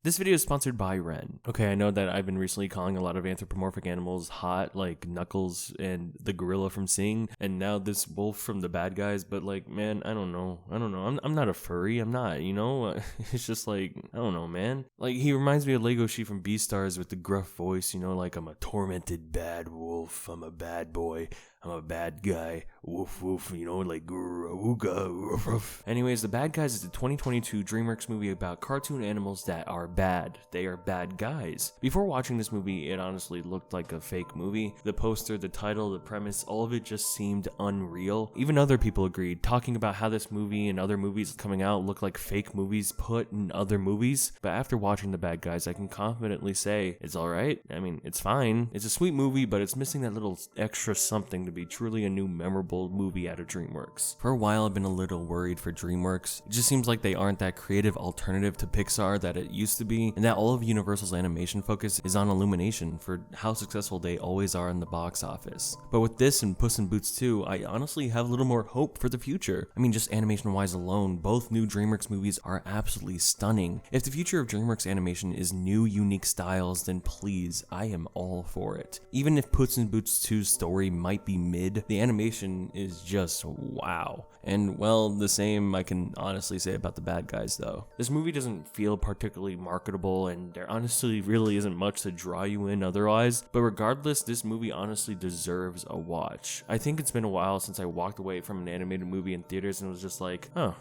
This video is sponsored by Ren. Okay, I know that I've been recently calling a lot of anthropomorphic animals hot, like Knuckles and the gorilla from Sing, and now this wolf from The Bad Guys, but like, man, I don't know. I'm not a furry, I'm not, you know? It's just like, I don't know, man. Like, he reminds me of Lego Sheep from Beastars with the gruff voice, you know, like, I'm a tormented bad wolf, I'm a bad boy, I'm a bad guy, woof woof, you know, like ooga woof woof. Anyways, The Bad Guys is a 2022 DreamWorks movie about cartoon animals that are bad. They are bad guys. Before watching this movie, it honestly looked like a fake movie. The poster, the title, the premise, all of it just seemed unreal. Even other people agreed, talking about how this movie and other movies coming out look like fake movies put in other movies. But after watching The Bad Guys, I can confidently say it's alright. I mean, it's fine. It's a sweet movie, but it's missing that little extra something to be truly a new memorable movie out of DreamWorks. For a while, I've been a little worried for DreamWorks. It just seems like they aren't that creative alternative to Pixar that it used to be, and that all of Universal's animation focus is on Illumination for how successful they always are in the box office. But with this and Puss in Boots 2, I honestly have a little more hope for the future. I mean, just animation-wise alone, both new DreamWorks movies are absolutely stunning. If the future of DreamWorks animation is new, unique styles, then please, I am all for it. Even if Puss in Boots 2's story might be mid, the animation is just wow. And well, the same I can honestly say about The Bad Guys though. This movie doesn't feel particularly marketable, and there honestly really isn't much to draw you in otherwise, but regardless, this movie honestly deserves a watch. I think it's been a while since I walked away from an animated movie in theaters and was just like, oh,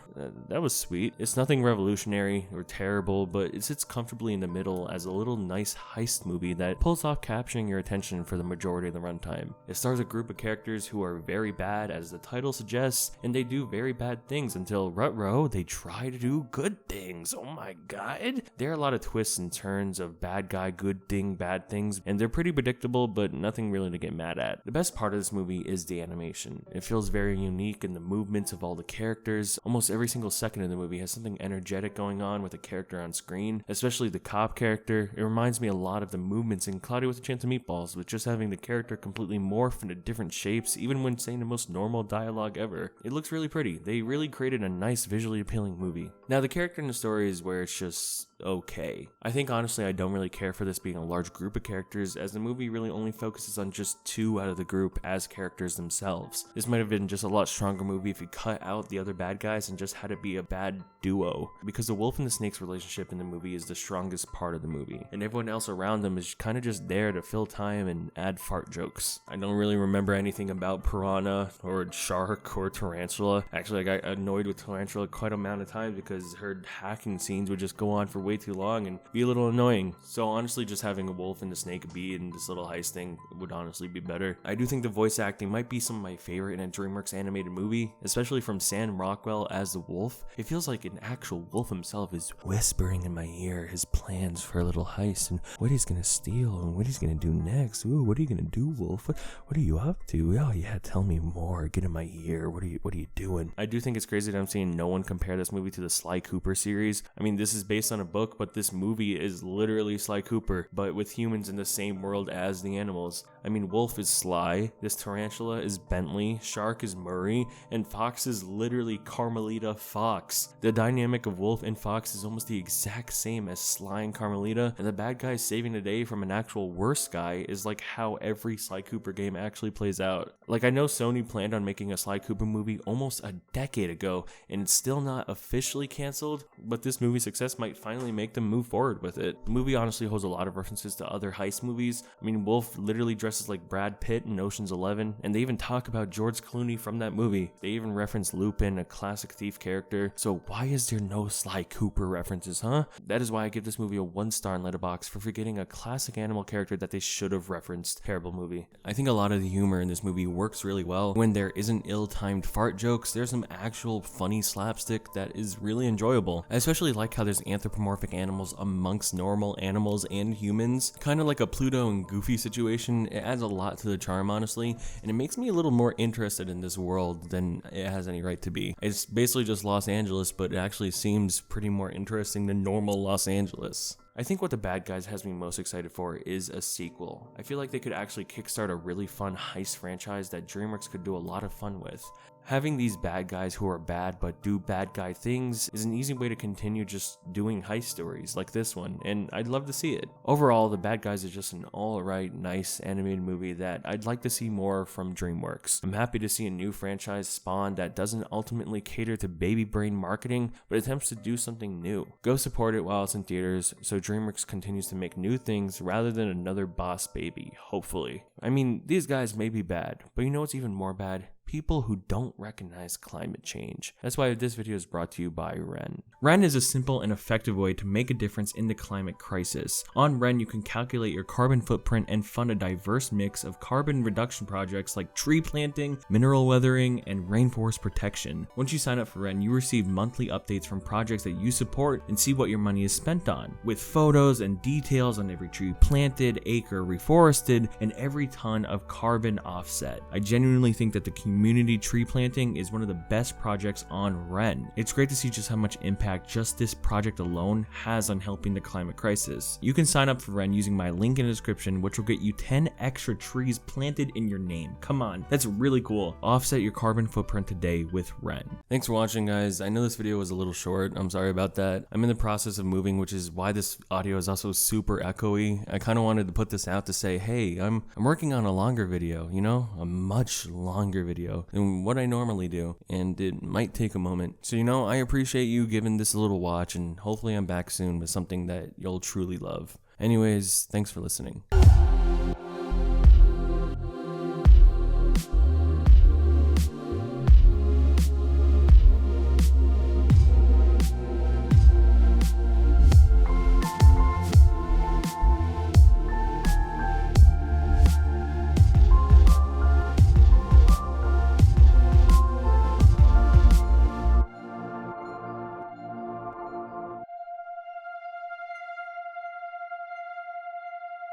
that was sweet. It's nothing revolutionary or terrible, but it sits comfortably in the middle as a little nice heist movie that pulls off capturing your attention for the majority of the runtime. It stars a group of characters who are very bad, as the title suggests, and they do very bad things until ruh-roh, they try to do good things. Oh my god. There are a lot of twists and turns of bad guy, good thing, bad things, and they're pretty predictable, but nothing really to get mad at. The best part of this movie is the animation. It feels very unique in the movements of all the characters. Almost every single second of the movie has something energetic going on with a character on screen, especially the cop character. It reminds me a lot of the movements in Cloudy with a Chance of Meatballs, with just having the character completely morph into different shapes, even when saying the most normal dialogue ever. It looks really pretty. They really created a nice, visually appealing movie. Now, the character in the story is where it's just okay. I think honestly I don't really care for this being a large group of characters, as the movie really only focuses on just 2 out of the group as characters themselves. This might have been just a lot stronger movie if you cut out the other bad guys and just had it be a bad duo, because the wolf and the snake's relationship in the movie is the strongest part of the movie, and everyone else around them is kind of just there to fill time and add fart jokes. I don't really remember anything about Piranha or Shark or Tarantula. Actually, I got annoyed with Tarantula quite a amount of times because her hacking scenes would just go on for way too long and be a little annoying. So honestly, just having a wolf and a snake be in this little heist thing would honestly be better. I do think the voice acting might be some of my favorite in a DreamWorks animated movie, especially from Sam Rockwell as the wolf. It feels like an actual wolf himself is whispering in my ear his plans for a little heist and what he's gonna steal and what he's gonna do next. Ooh, what are you gonna do, wolf? What are you up to? Oh yeah, tell me more. Get in my ear. What are you doing? I do think it's crazy that I'm seeing no one compare this movie to the Sly Cooper series. I mean, this is based on a book, but this movie is literally Sly Cooper, but with humans in the same world as the animals. I mean, Wolf is Sly, this tarantula is Bentley, Shark is Murray, and Fox is literally Carmelita Fox. The dynamic of Wolf and Fox is almost the exact same as Sly and Carmelita, and the bad guy saving the day from an actual worse guy is like how every Sly Cooper game actually plays out. Like, I know Sony planned on making a Sly Cooper movie almost a decade ago, and it's still not officially canceled, but this movie's success might finally make them move forward with it. The movie honestly holds a lot of references to other heist movies. I mean, Wolf literally dresses like Brad Pitt in Ocean's 11, and they even talk about George Clooney from that movie. They even reference Lupin, a classic thief character. So why is there no Sly Cooper references, huh? That is why I give this movie a 1-star in Letterboxd for forgetting a classic animal character that they should have referenced. Terrible movie. I think a lot of the humor in this movie works really well. When there isn't ill-timed fart jokes, there's some actual funny slapstick that is really enjoyable. I especially like how there's anthropomorphic animals amongst normal animals and humans, kind of like a Pluto and Goofy situation. It adds a lot to the charm, honestly, and it makes me a little more interested in this world than it has any right to be. It's basically just Los Angeles, but it actually seems pretty more interesting than normal Los Angeles. I think what The Bad Guys has me most excited for is a sequel. I feel like they could actually kickstart a really fun heist franchise that DreamWorks could do a lot of fun with. Having these bad guys who are bad but do bad guy things is an easy way to continue just doing heist stories like this one, and I'd love to see it. Overall, The Bad Guys is just an alright, nice animated movie that I'd like to see more from DreamWorks. I'm happy to see a new franchise spawn that doesn't ultimately cater to baby brain marketing, but attempts to do something new. Go support it while it's in theaters, so DreamWorks continues to make new things rather than another Boss Baby, hopefully. I mean, these guys may be bad, but you know what's even more bad? People who don't recognize climate change. That's why this video is brought to you by Wren. Wren is a simple and effective way to make a difference in the climate crisis. On Wren, you can calculate your carbon footprint and fund a diverse mix of carbon reduction projects like tree planting, mineral weathering, and rainforest protection. Once you sign up for Wren, you receive monthly updates from projects that you support and see what your money is spent on, with photos and details on every tree planted, acre reforested, and every ton of carbon offset. I genuinely think that the community tree planting is one of the best projects on Wren. It's great to see just how much impact just this project alone has on helping the climate crisis. You can sign up for Wren using my link in the description, which will get you 10 extra trees planted in your name. Come on, that's really cool. Offset your carbon footprint today with Wren. Thanks for watching, guys. I know this video was a little short. I'm sorry about that. I'm in the process of moving, which is why this audio is also super echoey. I kind of wanted to put this out to say, hey, I'm working on a longer video, you know, a much longer video than what I normally do, and it might take a moment. So, you know, I appreciate you giving this a little watch, and hopefully I'm back soon with something that you'll truly love. Anyways, thanks for listening.